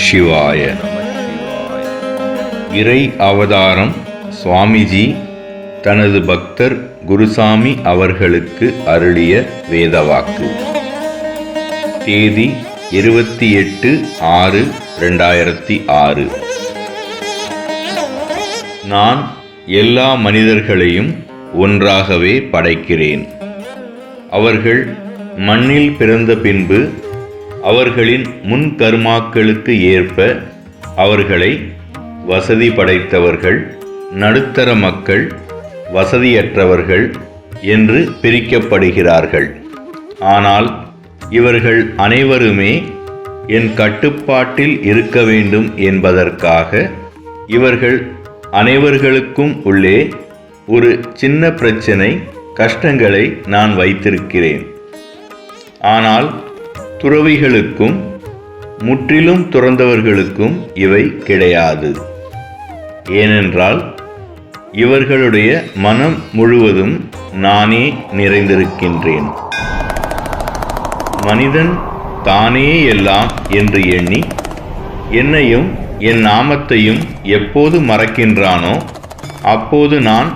சிவாய. இறை அவதாரம் சுவாமிஜி தனது பக்தர் குருசாமி அவர்களுக்கு அருளிய வேதவாக்கு. தேதி 28/6/2006. நான் எல்லா மனிதர்களையும் ஒன்றாகவே படைக்கிறேன். அவர்கள் மண்ணில் பிறந்த பின்பு அவர்களின் முன் கர்மாக்களுக்கு ஏற்ப அவர்களை வசதி படைத்தவர்கள், நடுத்தர மக்கள், வசதியற்றவர்கள் என்று பிரிக்கப்படுகிறார்கள். ஆனால் இவர்கள் அனைவருமே என் கட்டுப்பாட்டில் இருக்க வேண்டும் என்பதற்காக இவர்கள் அனைவர்களுக்கும் உள்ளே ஒரு சின்ன பிரச்சனை, கஷ்டங்களை நான் வைத்திருக்கிறேன். ஆனால் துறவிகளுக்கும் முற்றிலும் துறந்தவர்களுக்கும் இவை கிடையாது. ஏனென்றால் இவர்களுடைய மனம் முழுவதும் நானே நிறைந்திருக்கின்றேன். மனிதன் தானே எல்லாம் என்று எண்ணி என்னையும் என் நாமத்தையும் எப்போது மறக்கின்றானோ அப்போது நான்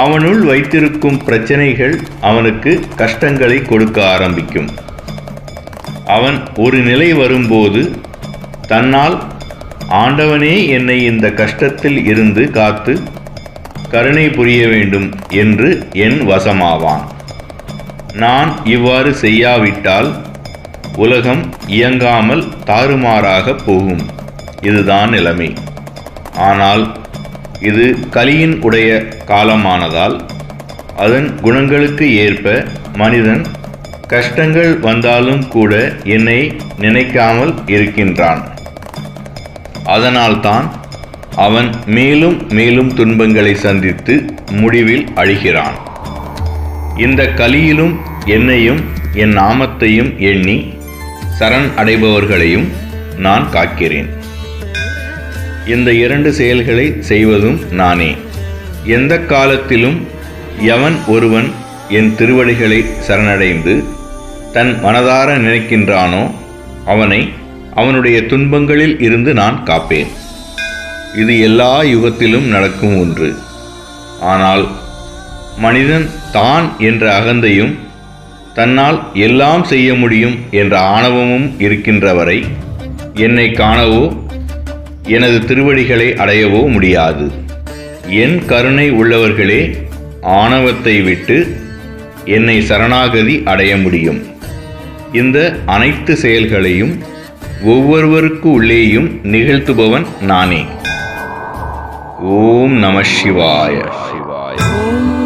அவனுள் வைத்திருக்கும் பிரச்சனைகள் அவனுக்கு கஷ்டங்களை கொடுக்க ஆரம்பிக்கும். அவன் ஒரு நிலை வரும்போது தன்னால் ஆண்டவனே என்னை இந்த கஷ்டத்தில் இருந்து காத்து கருணை புரிய வேண்டும் என்று என் வசமாவான். நான் இவ்வாறு செய்யாவிட்டால் உலகம் இயங்காமல் தாறுமாறாக போகும். இதுதான் நிலைமை. ஆனால் இது கலியின் உடைய காலமானதால் அதன் குணங்களுக்கு ஏற்ப மனிதன் கஷ்டங்கள் வந்தாலும் கூட என்னை நினைக்காமல் இருக்கின்றான். அதனால்தான் அவன் மேலும் மேலும் துன்பங்களை சந்தித்து முடிவில் அழிகிறான். இந்த கலியிலும் என்னையும் என் நாமத்தையும் எண்ணி சரண் அடைபவர்களையும் நான் காக்கிறேன். இந்த 2 செயல்களை செய்வதும் நானே. எந்த காலத்திலும் எவன் ஒருவன் என் திருவடிகளை சரணடைந்து தன் மனதார நினைக்கின்றானோ அவனை அவனுடைய துன்பங்களில் இருந்து நான் காப்பேன். இது எல்லா யுகத்திலும் நடக்கும் ஒன்று. ஆனால் மனிதன் தான் என்ற அகந்தையும் தன்னால் எல்லாம் செய்ய முடியும் என்ற ஆணவமும் இருக்கின்றவரை என்னை காணவோ எனது திருவடிகளை அடையவோ முடியாது. என் கருணை உள்ளவர்களே ஆணவத்தை விட்டு என்னை சரணாகதி அடைய முடியும். இந்த அனைத்து செயல்களையும் ஒவ்வொருவருக்கு உள்ளேயும் நிகழ்த்துபவன் நானே. ஓம் நம சிவாய. ஓம்